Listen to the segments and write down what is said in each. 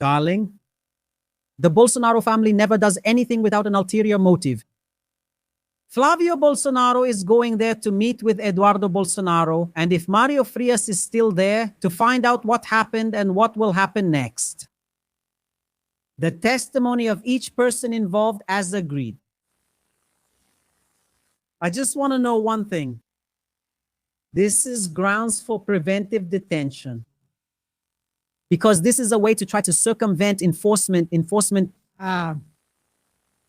Darling, the Bolsonaro family never does anything without an ulterior motive. Flavio Bolsonaro is going there to meet with Eduardo Bolsonaro, and if Mario Frias is still there, to find out what happened and what will happen next. The testimony of each person involved as agreed. I just want to know one thing. This is grounds for preventive detention, because this is a way to try to circumvent enforcement, a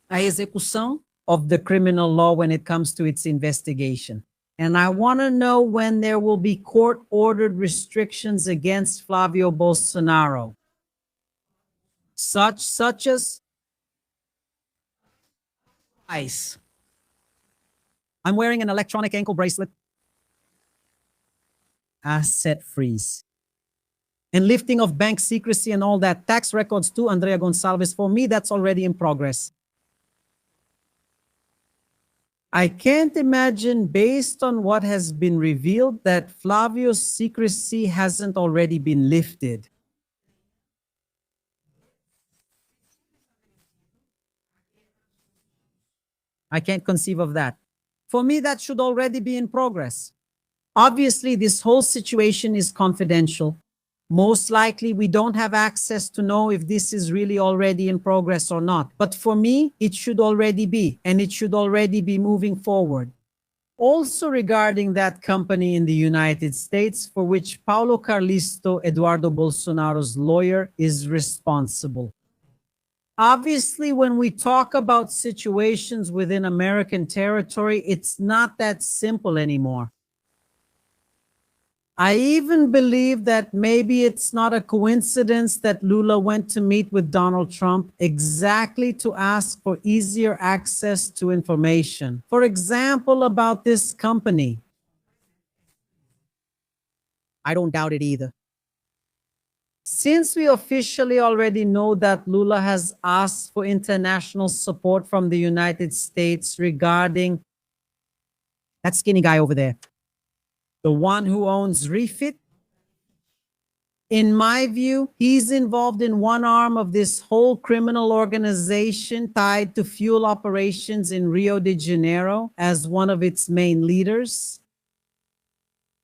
execução of the criminal law when it comes to its investigation. And I want to know when there will be court-ordered restrictions against Flavio Bolsonaro, such as ice. I'm wearing an electronic ankle bracelet. Asset freeze. And lifting of bank secrecy and all that. Tax records too, Andrea Gonçalves. For me, that's already in progress. I can't imagine, based on what has been revealed, that Flavio's secrecy hasn't already been lifted. I can't conceive of that. For me, that should already be in progress. Obviously, this whole situation is confidential. Most likely, we don't have access to know if this is really already in progress or not. But for me, it should already be, and it should already be moving forward. Also regarding that company in the United States for which Paulo Carlisto, Eduardo Bolsonaro's lawyer, is responsible. Obviously, when we talk about situations within American territory, it's not that simple anymore. I even believe that maybe it's not a coincidence that Lula went to meet with Donald Trump exactly to ask for easier access to information. For example, about this company. I don't doubt it either. Since we officially already know that Lula has asked for international support from the United States regarding that skinny guy over there, the one who owns Refit, in my view, he's involved in one arm of this whole criminal organization tied to fuel operations in Rio de Janeiro as one of its main leaders.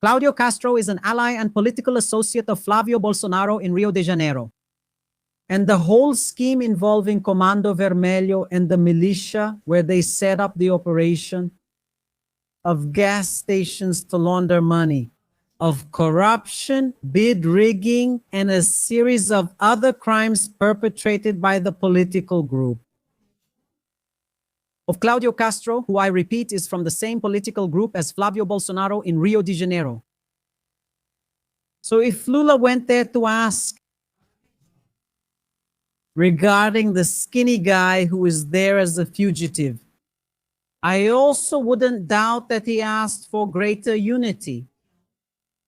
Claudio Castro is an ally and political associate of Flavio Bolsonaro in Rio de Janeiro. And the whole scheme involving Comando Vermelho and the militia, where they set up the operation of gas stations to launder money, of corruption, bid rigging, and a series of other crimes perpetrated by the political group. Of Claudio Castro, who I repeat is from the same political group as Flavio Bolsonaro in Rio de Janeiro. So if Lula went there to ask regarding the skinny guy who is there as a fugitive, I also wouldn't doubt that he asked for greater unity,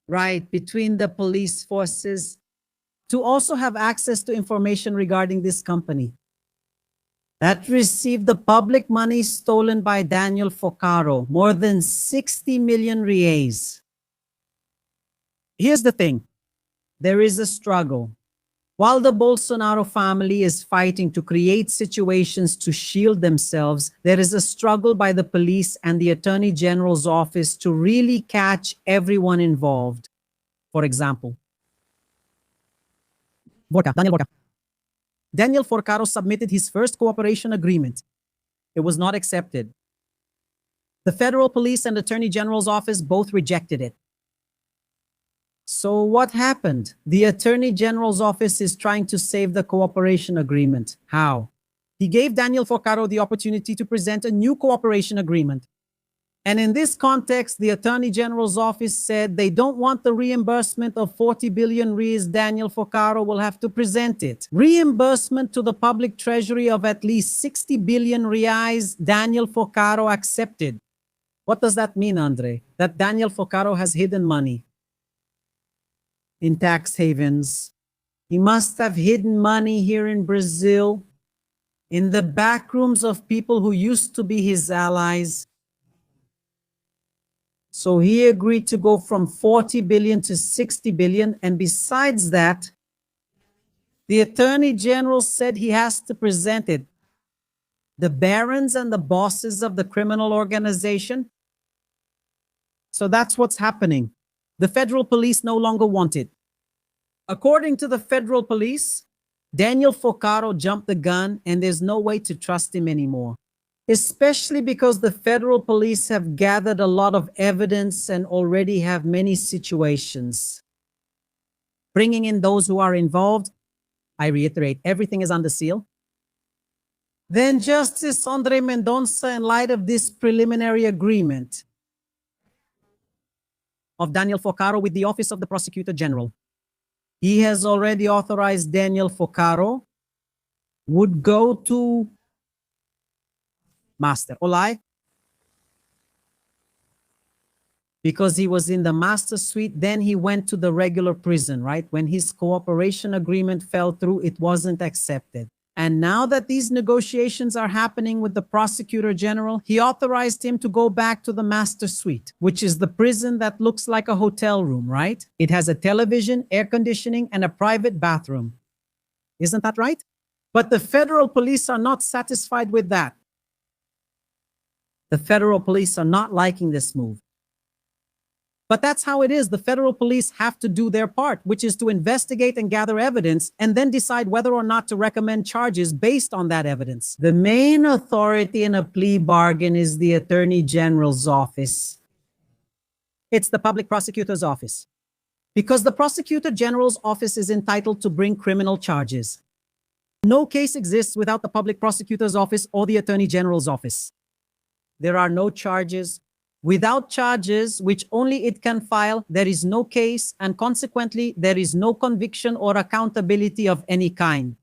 right, between the police forces to also have access to information regarding this company that received the public money stolen by Daniel Vorcaro, more than 60 million reais. Here's the thing. There is a struggle. While the Bolsonaro family is fighting to create situations to shield themselves, there is a struggle by the police and the Attorney General's office to really catch everyone involved. For example, Daniel Forcaro submitted his first cooperation agreement. It was not accepted. The Federal Police and Attorney General's office both rejected it. So what happened? The Attorney General's office is trying to save the cooperation agreement. How? He gave Daniel Vorcaro the opportunity to present a new cooperation agreement. And in this context, the Attorney General's office said they don't want the reimbursement of 40 billion reais. Daniel Vorcaro will have to present it. Reimbursement to the public treasury of at least 60 billion reais. Daniel Vorcaro accepted. What does that mean, Andre? That Daniel Vorcaro has hidden money in tax havens. He must have hidden money here in Brazil, in the back rooms of people who used to be his allies. So he agreed to go from 40 billion to 60 billion. And besides that, The Attorney General said he has to present it. The barons and the bosses of the criminal organization. So that's what's happening. The federal police no longer want it. According to the federal police, Daniel Forcaro jumped the gun and there's no way to trust him anymore. Especially because the federal police have gathered a lot of evidence and already have many situations. Bringing in those who are involved, I reiterate, everything is under seal. Then Justice Andre Mendonça, in light of this preliminary agreement of Daniel Forcaro with the Office of the Prosecutor General, he has already authorized Daniel Forcaro would go to Master Olay because he was in the Master Suite. Then he went to the regular prison, right? When his cooperation agreement fell through, it wasn't accepted. And now that these negotiations are happening with the Prosecutor General, he authorized him to go back to the Master Suite, which is the prison that looks like a hotel room, right? It has a television, air conditioning, and a private bathroom. Isn't that right? But the federal police are not satisfied with that. The federal police are not liking this move. But that's how it is. The federal police have to do their part, which is to investigate and gather evidence and then decide whether or not to recommend charges based on that evidence. The main authority in a plea bargain is the Attorney General's office. It's the public prosecutor's office. Because the Prosecutor General's office is entitled to bring criminal charges. No case exists without the public prosecutor's office or the Attorney General's office. There are no charges. Without charges, which only it can file, there is no case, and consequently, there is no conviction or accountability of any kind.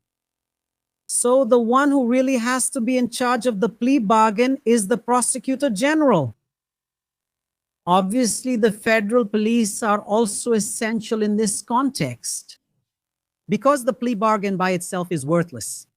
So the one who really has to be in charge of the plea bargain is the Prosecutor General. Obviously, the federal police are also essential in this context, because the plea bargain by itself is worthless.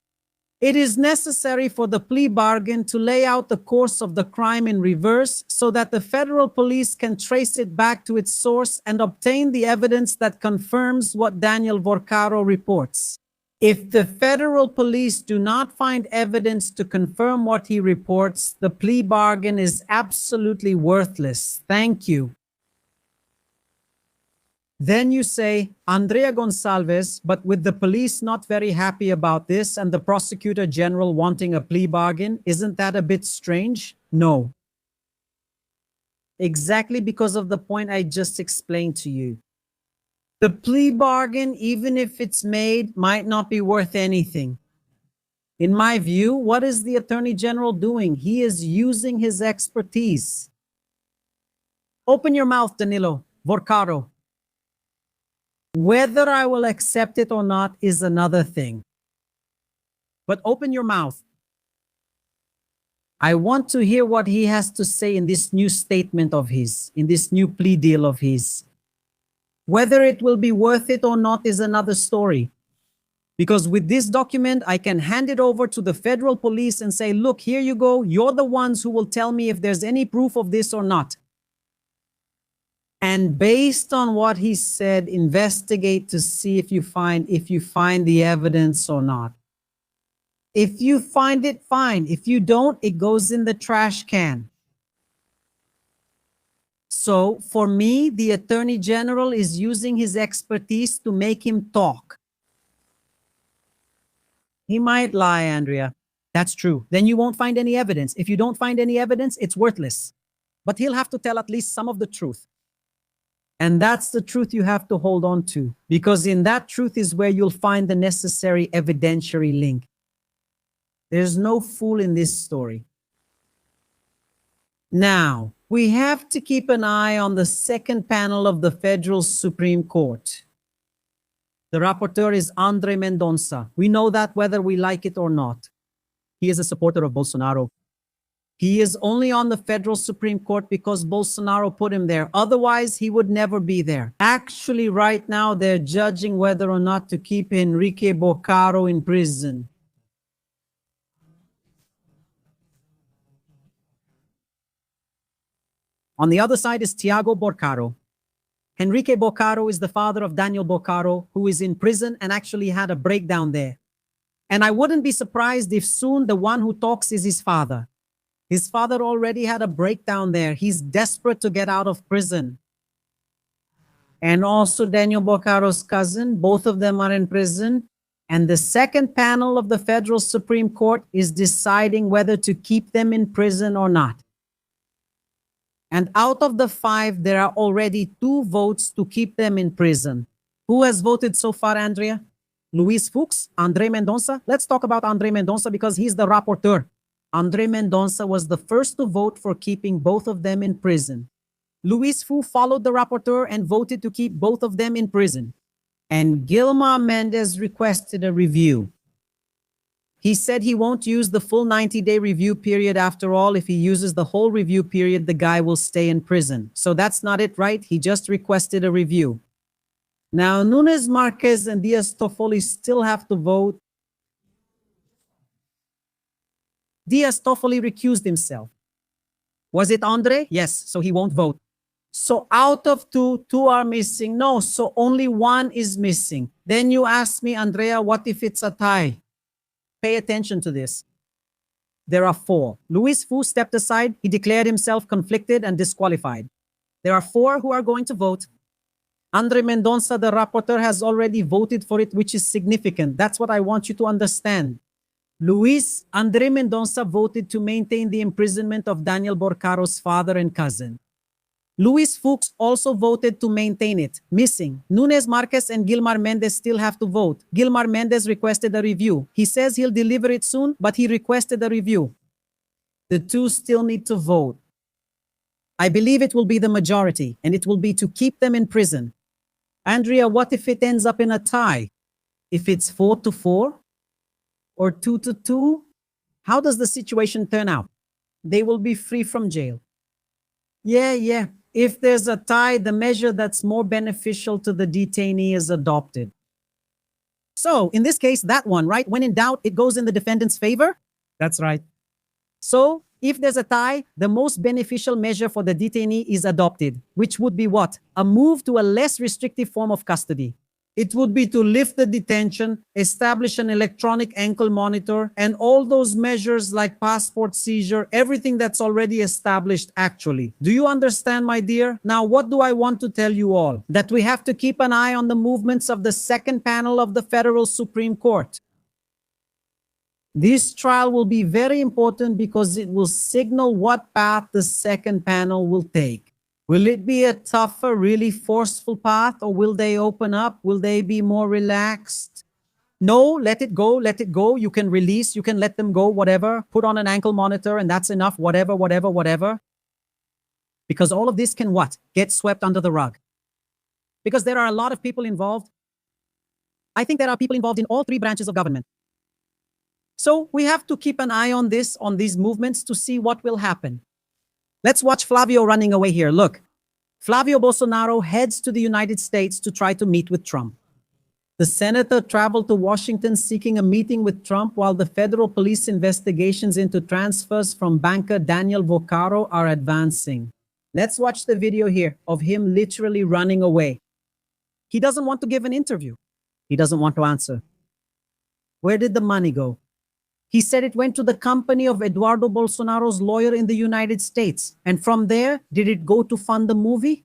It is necessary for the plea bargain to lay out the course of the crime in reverse so that the federal police can trace it back to its source and obtain the evidence that confirms what Daniel Vorcaro reports. If the federal police do not find evidence to confirm what he reports, the plea bargain is absolutely worthless. Thank you. Then you say, Andrea Gonçalves, but with the police not very happy about this and the Prosecutor General wanting a plea bargain, isn't that a bit strange? No. Exactly because of the point I just explained to you. The plea bargain, even if it's made, might not be worth anything. In my view, what is the Attorney General doing? He is using his expertise. Open your mouth, Danilo, Vorcaro. Whether I will accept it or not is another thing. But open your mouth. I want to hear what he has to say in this new statement of his, in this new plea deal of his. Whether it will be worth it or not is another story. Because with this document, I can hand it over to the federal police and say, look, here you go. You're the ones who will tell me if there's any proof of this or not. And based on what he said, investigate to see if you find the evidence or not. If you find it, fine. If you don't, it goes in the trash can. So for me, the Attorney General is using his expertise to make him talk. He might lie, Andrea. That's true. Then you won't find any evidence. If you don't find any evidence, it's worthless. But he'll have to tell at least some of the truth. And that's the truth you have to hold on to, because in that truth is where you'll find the necessary evidentiary link. There's no fool in this story. Now, we have to keep an eye on the second panel of the Federal Supreme Court. The rapporteur is Andre Mendonça. We know that whether we like it or not. He is a supporter of Bolsonaro. He is only on the Federal Supreme Court because Bolsonaro put him there. Otherwise, he would never be there. Actually, right now, they're judging whether or not to keep Enrique Vorcaro in prison. On the other side is Tiago Vorcaro. Enrique Vorcaro is the father of Daniel Vorcaro, who is in prison and actually had a breakdown there. And I wouldn't be surprised if soon the one who talks is his father. His father already had a breakdown there. He's desperate to get out of prison. And also Daniel Vorcaro's cousin, both of them are in prison. And the second panel of the Federal Supreme Court is deciding whether to keep them in prison or not. And out of the 5, there are already 2 votes to keep them in prison. Who has voted so far, Andrea? Luis Fuchs, Andre Mendonça. Let's talk about Andre Mendonça because he's the rapporteur. Andre Mendonça was the first to vote for keeping both of them in prison. Luis Fu followed the rapporteur and voted to keep both of them in prison. And Gilmar Mendez requested a review. He said he won't use the full 90-day review period. After all, if he uses the whole review period, the guy will stay in prison. So that's not it, right? He just requested a review. Now, Nunes Marquez and Diaz Toffoli still have to vote. Diaz Toffoli recused himself. Was it Andre? Yes, so he won't vote. So out of 2, 2 are missing. No, so only 1 is missing. Then you ask me, Andrea, what if it's a tie? Pay attention to this. There are 4. Luis Fu stepped aside. He declared himself conflicted and disqualified. There are 4 who are going to vote. Andre Mendonça, the rapporteur, has already voted for it, which is significant. That's what I want you to understand. Andre Mendonça voted to maintain the imprisonment of Daniel Vorcaro's father and cousin. Luis Fuchs also voted to maintain it. Missing. Nunes Marquez and Gilmar Mendez still have to vote. Gilmar Mendez requested a review. He says he'll deliver it soon, but he requested a review. The 2 still need to vote. I believe it will be the majority, and it will be to keep them in prison. Andrea, what if it ends up in a tie? If it's 4-4? Or 2-2? How does the situation turn out? They will be free from jail. Yeah. If there's a tie, the measure that's more beneficial to the detainee is adopted. So, in this case, that one, right? When in doubt, it goes in the defendant's favor? That's right. So, if there's a tie, the most beneficial measure for the detainee is adopted, which would be what? A move to a less restrictive form of custody. It would be to lift the detention, establish an electronic ankle monitor, and all those measures like passport seizure, everything that's already established actually. Do you understand, my dear? Now, what do I want to tell you all? That we have to keep an eye on the movements of the second panel of the Federal Supreme Court. This trial will be very important because it will signal what path the second panel will take. Will it be a tougher, really forceful path, or will they open up? Will they be more relaxed? No, let it go, let it go. You can release, you can let them go, whatever. Put on an ankle monitor and that's enough, whatever. Because all of this can what? Get swept under the rug. Because there are a lot of people involved. I think there are people involved in all 3 branches of government. So we have to keep an eye on this, on these movements to see what will happen. Let's watch Flavio running away here. Look, Flavio Bolsonaro heads to the United States to try to meet with Trump. The senator traveled to Washington seeking a meeting with Trump while the federal police investigations into transfers from banker Daniel Vorcaro are advancing. Let's watch the video here of him literally running away. He doesn't want to give an interview. He doesn't want to answer. Where did the money go? He said it went to the company of Eduardo Bolsonaro's lawyer in the United States. And from there, did it go to fund the movie?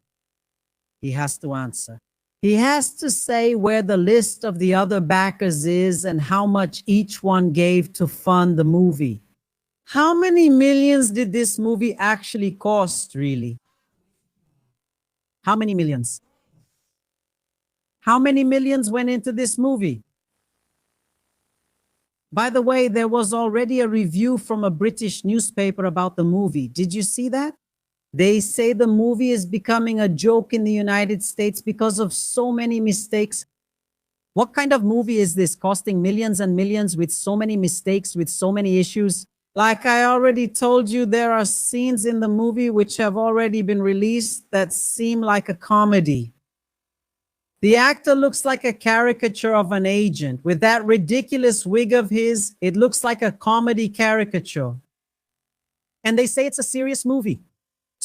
He has to answer. He has to say where the list of the other backers is and how much each one gave to fund the movie. How many millions did this movie actually cost, really? How many millions? How many millions went into this movie? By the way, there was already a review from a British newspaper about the movie. Did you see that? They say the movie is becoming a joke in the United States because of so many mistakes. What kind of movie is this, costing millions and millions with so many mistakes, with so many issues? Like I already told you, there are scenes in the movie which have already been released that seem like a comedy. The actor looks like a caricature of an agent. With that ridiculous wig of his, it looks like a comedy caricature. And they say it's a serious movie.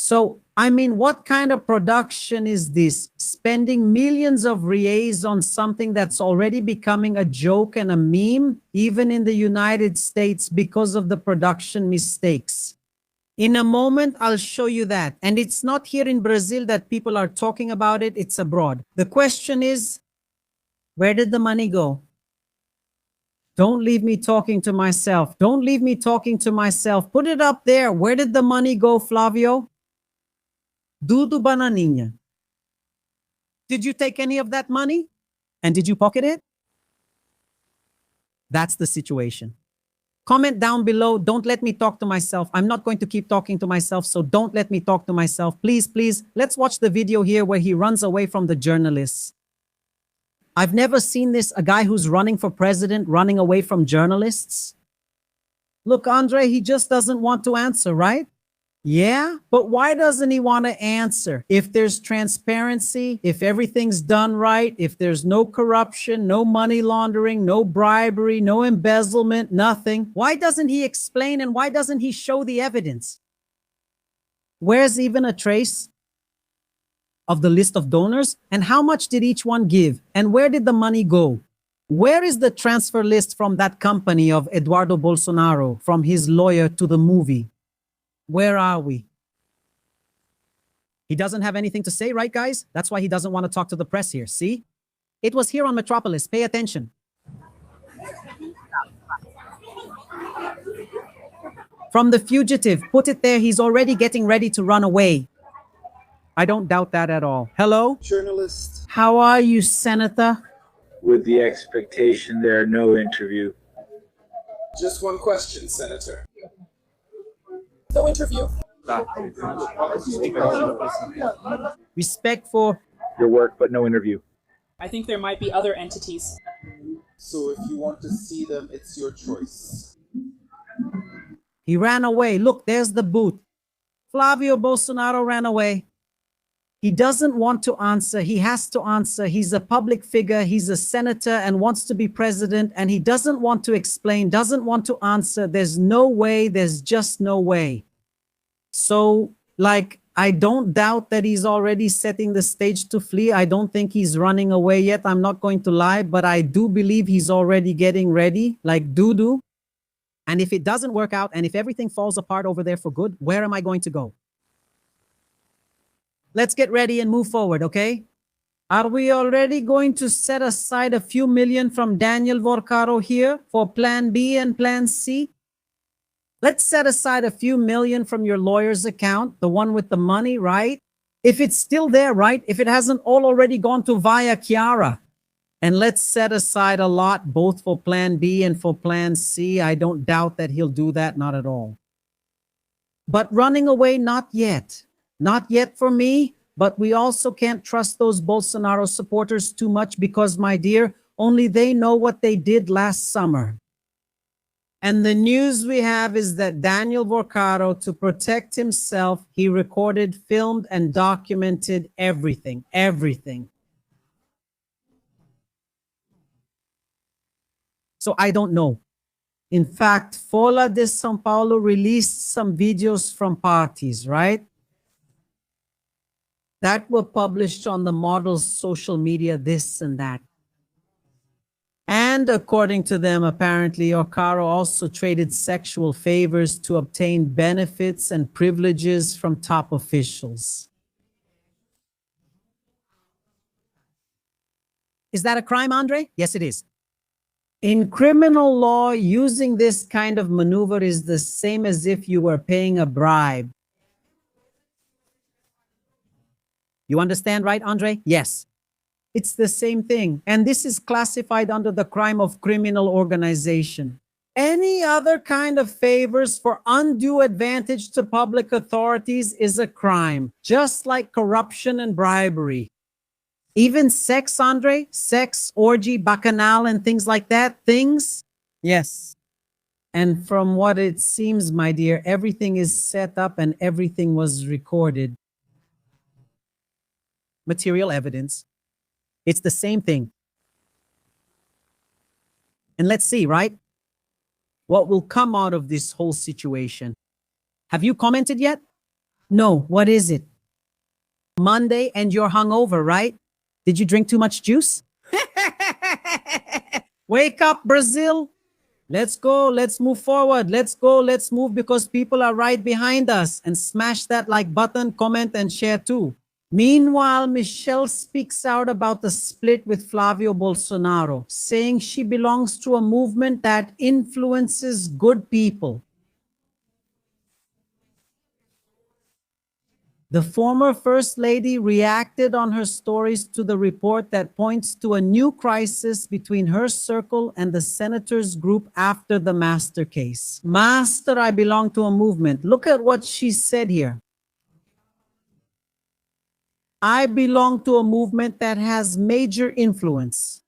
So, I mean, what kind of production is this? Spending millions of reais on something that's already becoming a joke and a meme, even in the United States, because of the production mistakes. In a moment, I'll show you that. And it's not here in Brazil that people are talking about it, it's abroad. The question is, where did the money go? Don't leave me talking to myself. Don't leave me talking to myself. Put it up there. Where did the money go, Flavio? Dudu Bananinha. Did you take any of that money? And did you pocket it? That's the situation. Comment down below. Don't let me talk to myself. I'm not going to keep talking to myself, so don't let me talk to myself. Please, please, let's watch the video here where he runs away from the journalists. I've never seen this, a guy who's running for president running away from journalists. Look, Andre, he just doesn't want to answer, right? Yeah, but why doesn't he want to answer? If there's transparency, if everything's done right, if there's no corruption, no money laundering, no bribery, no embezzlement, nothing, why doesn't he explain and why doesn't he show the evidence? Where's even a trace of the list of donors? And how much did each one give? And where did the money go? Where is the transfer list from that company of Eduardo Bolsonaro, from his lawyer to the movie? Where are we? He doesn't have anything to say, right, guys? That's why he doesn't want to talk to the press here. See? It was here on Metropolis. Pay attention. From the fugitive, put it there. He's already getting ready to run away. I don't doubt that at all. Hello? Journalist. How are you, Senator? With the expectation there are no interview. Just one question, Senator. No interview. Respect for Your work, but no interview. I think there might be other entities. So if you want to see them, it's your choice. He ran away. Look, there's the booth. Flavio Bolsonaro ran away. He doesn't want to answer. He has to answer. He's a public figure. He's a senator and wants to be president. And he doesn't want to explain, doesn't want to answer. There's no way. There's just no way. So, like, I don't doubt that he's already setting the stage to flee. I don't think he's running away yet. I'm not going to lie, but I do believe he's already getting ready, like Dudu. And if it doesn't work out and if everything falls apart over there for good, where am I going to go? Let's get ready and move forward, okay? Are we already going to set aside a few million from Daniel Vorcaro here for Plan B and Plan C? Let's set aside a few million from your lawyer's account, the one with the money, right? If it's still there, right? If it hasn't all already gone to Via Chiara. And let's set aside a lot both for Plan B and for Plan C. I don't doubt that he'll do that, not at all. But running away, not yet. Not yet for me, but we also can't trust those Bolsonaro supporters too much because, my dear, only they know what they did last summer. And the news we have is that Daniel Vorcaro, to protect himself, he recorded, filmed, and documented everything, everything. So I don't know. In fact, Folha de São Paulo released some videos from parties, right? That were published on the model's social media, this and that. And according to them, apparently, Vorcaro also traded sexual favors to obtain benefits and privileges from top officials. Is that a crime, Andre? Yes, it is. In criminal law, using this kind of maneuver is the same as if you were paying a bribe. You understand, right, Andre? Yes. It's the same thing. And this is classified under the crime of criminal organization. Any other kind of favors for undue advantage to public authorities is a crime, just like corruption and bribery. Even sex, Andre, sex, orgy, bacchanal, and things like that, things? Yes. And from what it seems, my dear, everything is set up and everything was recorded. Material evidence. It's the same thing. And let's see, right? What will come out of this whole situation. Have you commented yet? No, what is it? Monday and you're hungover, right? Did you drink too much juice? Wake up, Brazil. Let's go. Let's move forward. Let's go. Let's move because people are right behind us. And smash that like button, comment, and share too. Meanwhile, Michelle speaks out about the split with Flavio Bolsonaro, saying she belongs to a movement that influences good people. The former First Lady reacted on her stories to the report that points to a new crisis between her circle and the senator's group after the Master case. Master, I belong to a movement. Look at what she said here. I belong to a movement that has major influence.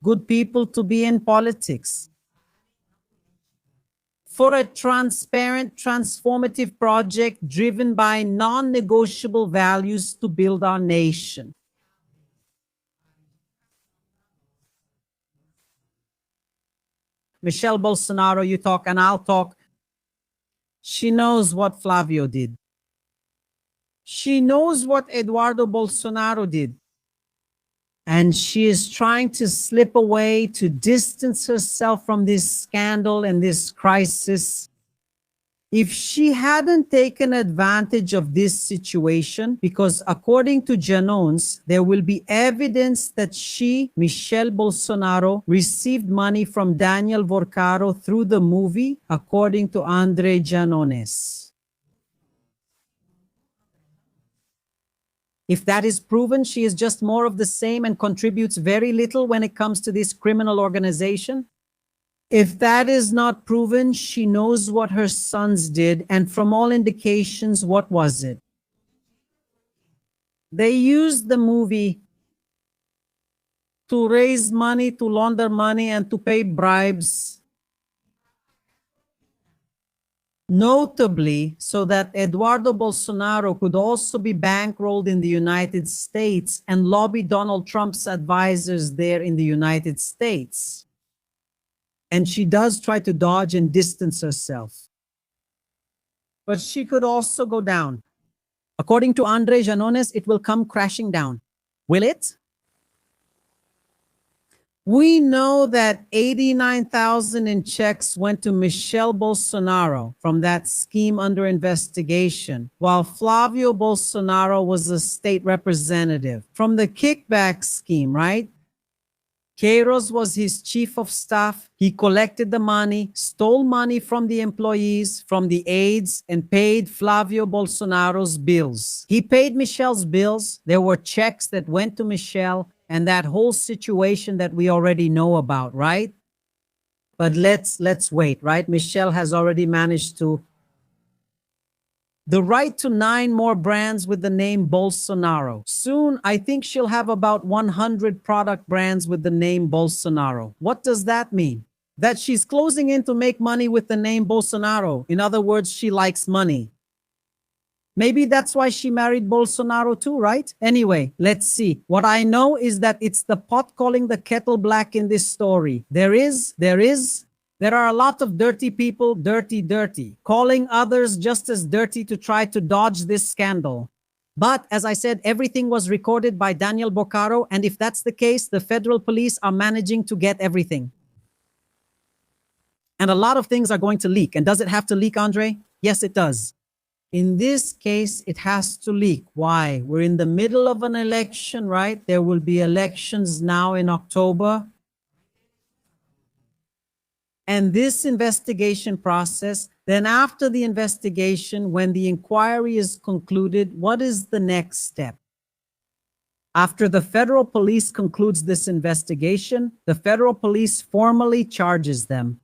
Good people to be in politics. For a transparent, transformative project driven by non-negotiable values to build our nation. Michelle Bolsonaro, you talk and I'll talk. She knows what Flavio did. She knows what Eduardo Bolsonaro did. And she is trying to slip away to distance herself from this scandal and this crisis. If she hadn't taken advantage of this situation, because according to Janones, there will be evidence that she, Michelle Bolsonaro, received money from Daniel Vorcaro through the movie, according to Andre Janones. If that is proven, she is just more of the same and contributes very little when it comes to this criminal organization. If that is not proven, she knows what her sons did, and from all indications, what was it? They used the movie to raise money, to launder money, and to pay bribes. Notably, so that Eduardo Bolsonaro could also be bankrolled in the United States and lobby Donald Trump's advisors there in the United States. And she does try to dodge and distance herself. But she could also go down. According to Andre Janones, it will come crashing down. Will it? We know that 89,000 in checks went to Michelle Bolsonaro from that scheme under investigation, while Flavio Bolsonaro was a state representative from the kickback scheme, right? Queiroz was his chief of staff. He collected the money, stole money from the employees, from the aides, and paid Flavio Bolsonaro's bills. He paid Michelle's bills. There were checks that went to Michelle, and that whole situation that we already know about, right? But let's wait, right? Michelle has already managed to the right to 9 more brands with the name Bolsonaro. Soon, I think she'll have about 100 product brands with the name Bolsonaro. What does that mean? That she's closing in to make money with the name Bolsonaro. In other words, she likes money. Maybe that's why she married Bolsonaro too, right? Anyway, let's see. What I know is that it's the pot calling the kettle black in this story. There are a lot of dirty people, dirty, calling others just as dirty to try to dodge this scandal. But as I said, everything was recorded by Daniel Vorcaro, and if that's the case, the federal police are managing to get everything. And a lot of things are going to leak. And does it have to leak, Andre? Yes, it does. In this case, it has to leak. Why? We're in the middle of an election, right? There will be elections now in October. And this investigation process, then after the investigation, when the inquiry is concluded, what is the next step? After the federal police concludes this investigation, the federal police formally charges them.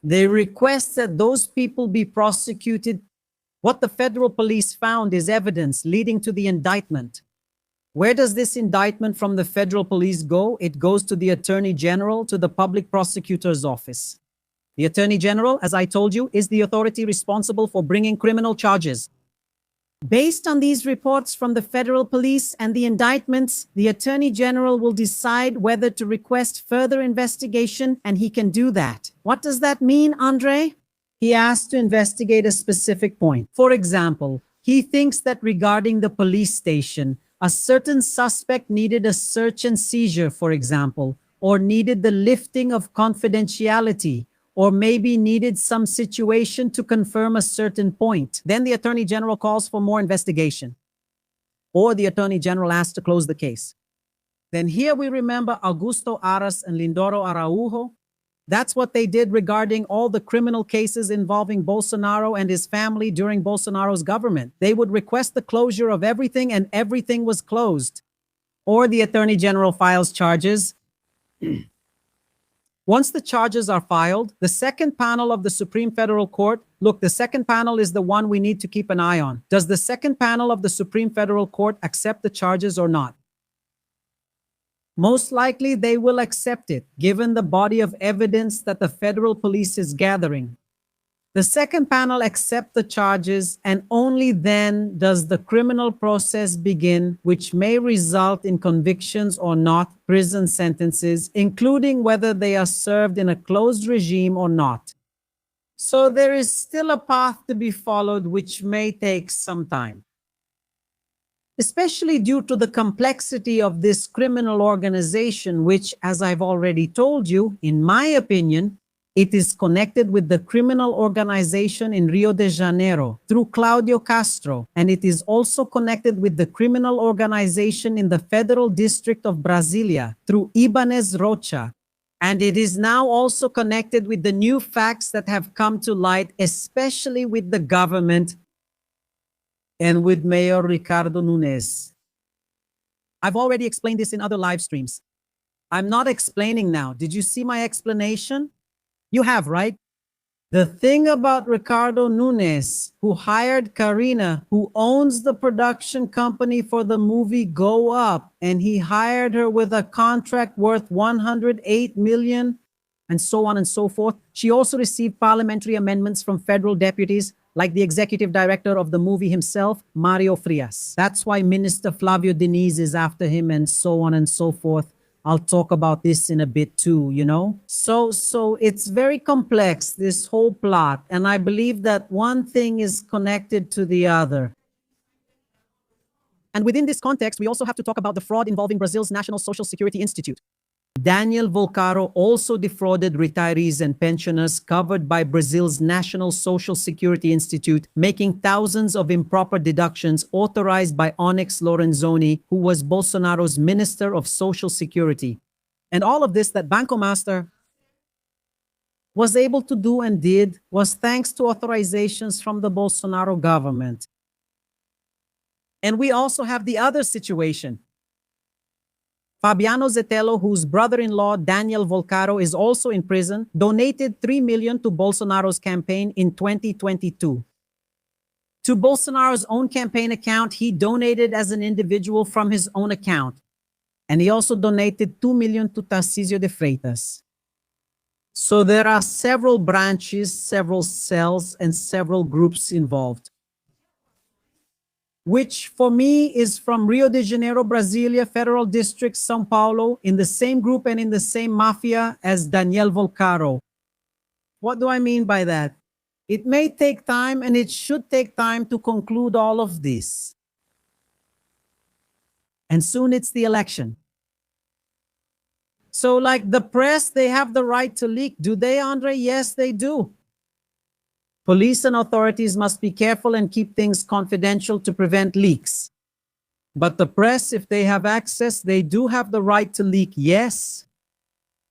They request that those people be prosecuted. What the federal police found is evidence leading to the indictment. Where does this indictment from the federal police go? It goes to the Attorney General, to the Public Prosecutor's Office. The Attorney General, as I told you, is the authority responsible for bringing criminal charges. Based on these reports from the federal police and the indictments, the Attorney General will decide whether to request further investigation, and he can do that. What does that mean, Andre? He asked to investigate a specific point. For example, he thinks that regarding the police station, a certain suspect needed a search and seizure, for example, or needed the lifting of confidentiality, or maybe needed some situation to confirm a certain point. Then the Attorney General calls for more investigation, or the Attorney General asks to close the case. Then here we remember Augusto Aras and Lindoro Araujo. That's what they did regarding all the criminal cases involving Bolsonaro and his family during Bolsonaro's government. They would request the closure of everything and everything was closed. Or the Attorney General files charges. Once the charges are filed, the second panel of the Supreme Federal Court, look, the second panel is the one we need to keep an eye on. Does the second panel of the Supreme Federal Court accept the charges or not? Most likely they will accept it, given the body of evidence that the federal police is gathering. The second panel accepts the charges, and only then does the criminal process begin, which may result in convictions or not, prison sentences, including whether they are served in a closed regime or not. So there is still a path to be followed, which may take some time. Especially due to the complexity of this criminal organization, which, as I've already told you, in my opinion, it is connected with the criminal organization in Rio de Janeiro through Claudio Castro, and it is also connected with the criminal organization in the Federal District of Brasilia through Ibanez Rocha. And it is now also connected with the new facts that have come to light, especially with the government and with Mayor Ricardo Nunes. I've already explained this in other live streams. I'm not explaining now. Did you see my explanation? You have, right? The thing about Ricardo Nunes, who hired Karina, who owns the production company for the movie Go Up, and he hired her with a contract worth 108 million, and so on and so forth. She also received parliamentary amendments from federal deputies, like the executive director of the movie himself, Mario Frias. That's why Minister Flavio Diniz is after him, and so on and so forth. I'll talk about this in a bit too, you know? So it's very complex, this whole plot, and I believe that one thing is connected to the other. And within this context, we also have to talk about the fraud involving Brazil's National Social Security Institute. Daniel Vorcaro also defrauded retirees and pensioners covered by Brazil's National Social Security Institute, making thousands of improper deductions authorized by Onyx Lorenzoni, who was Bolsonaro's Minister of Social Security. And all of this that Banco Master was able to do and did was thanks to authorizations from the Bolsonaro government. And we also have the other situation. Fabiano Zetelo, whose brother-in-law Daniel Vorcaro is also in prison, donated 3 million to Bolsonaro's campaign in 2022. To Bolsonaro's own campaign account, he donated as an individual from his own account. And he also donated 2 million to Tarcísio de Freitas. So there are several branches, several cells, and several groups involved, which for me is from Rio de Janeiro, Brasilia, Federal District, São Paulo, in the same group and in the same mafia as Daniel Vorcaro. What do I mean by that? It may take time, and it should take time to conclude all of this. And soon it's the election. So like the press, they have the right to leak. Do they, Andre? Yes, they do. Police and authorities must be careful and keep things confidential to prevent leaks. But the press, if they have access, they do have the right to leak, yes.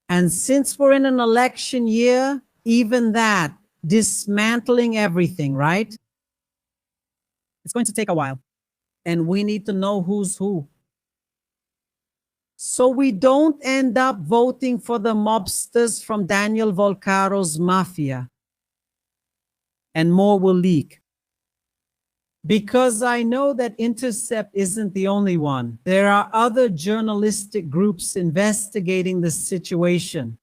And since we're in an election year, even that, dismantling everything, right? It's going to take a while. And we need to know who's who. So we don't end up voting for the mobsters from Daniel Vorcaro's mafia. And more will leak. Because I know that Intercept isn't the only one. There are other journalistic groups investigating the situation.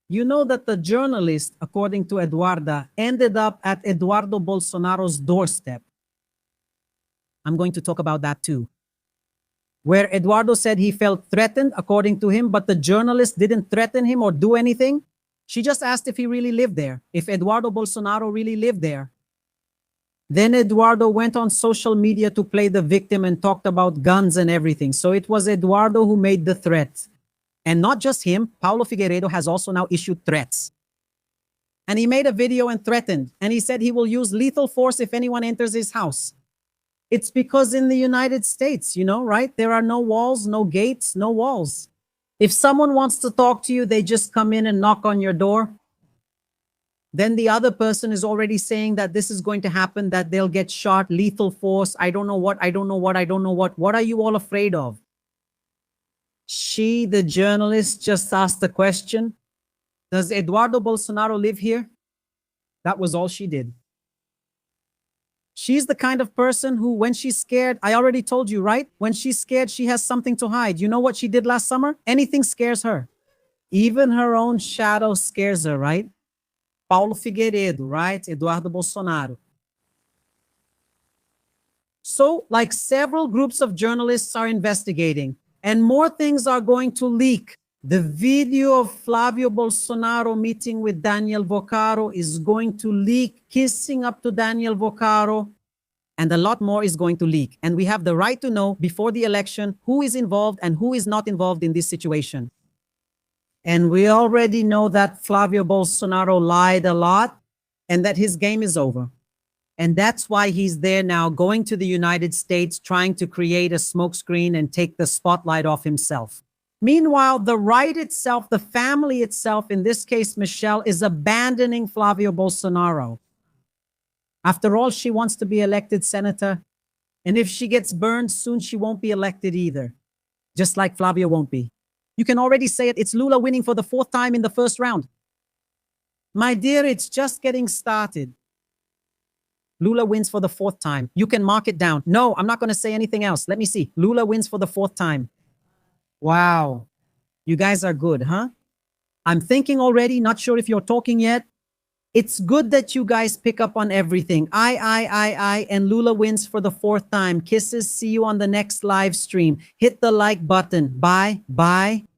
You know that the journalist, according to Eduarda, ended up at Eduardo Bolsonaro's doorstep. I'm going to talk about that too. where Eduardo said he felt threatened, according to him, but the journalist didn't threaten him or do anything. She just asked if he really lived there, if Eduardo Bolsonaro really lived there. Then Eduardo went on social media to play the victim and talked about guns and everything. So it was Eduardo who made the threat. And not just him, Paulo Figueiredo has also now issued threats. And he made a video and threatened. And he said he will use lethal force if anyone enters his house. It's because in the United States, you know, right? There are no walls, no gates, no walls. If someone wants to talk to you, they just come in and knock on your door. Then the other person is already saying that this is going to happen, that they'll get shot, lethal force. I don't know what, I don't know what, I don't know what. What are you all afraid of? She, the journalist, just asked the question, does Eduardo Bolsonaro live here? That was all she did. She's the kind of person who, when she's scared, I already told you, right? When she's scared, she has something to hide. You know what she did last summer? Anything scares her. Even her own shadow scares her, right? Paulo Figueiredo, right? Eduardo Bolsonaro. So, like, several groups of journalists are investigating, and more things are going to leak. The video of Flavio Bolsonaro meeting with Daniel Vorcaro is going to leak, kissing up to Daniel Vorcaro, and a lot more is going to leak. And we have the right to know before the election who is involved and who is not involved in this situation. And we already know that Flavio Bolsonaro lied a lot and that his game is over. And that's why he's there now, going to the United States, trying to create a smokescreen and take the spotlight off himself. Meanwhile, the right itself, the family itself, in this case, Michelle, is abandoning Flavio Bolsonaro. After all, she wants to be elected senator. And if she gets burned soon, she won't be elected either. Just like Flavio won't be. You can already say it. It's Lula winning for the 4th time in the first round. My dear, it's just getting started. Lula wins for the 4th time. You can mark it down. No, I'm not going to say anything else. Let me see. Lula wins for the 4th time. Wow. You guys are good, huh? I'm thinking already, not sure if you're talking yet. It's good that you guys pick up on everything. I, and Lula wins for the 4th time. Kisses. See you on the next live stream. Hit the like button. Bye.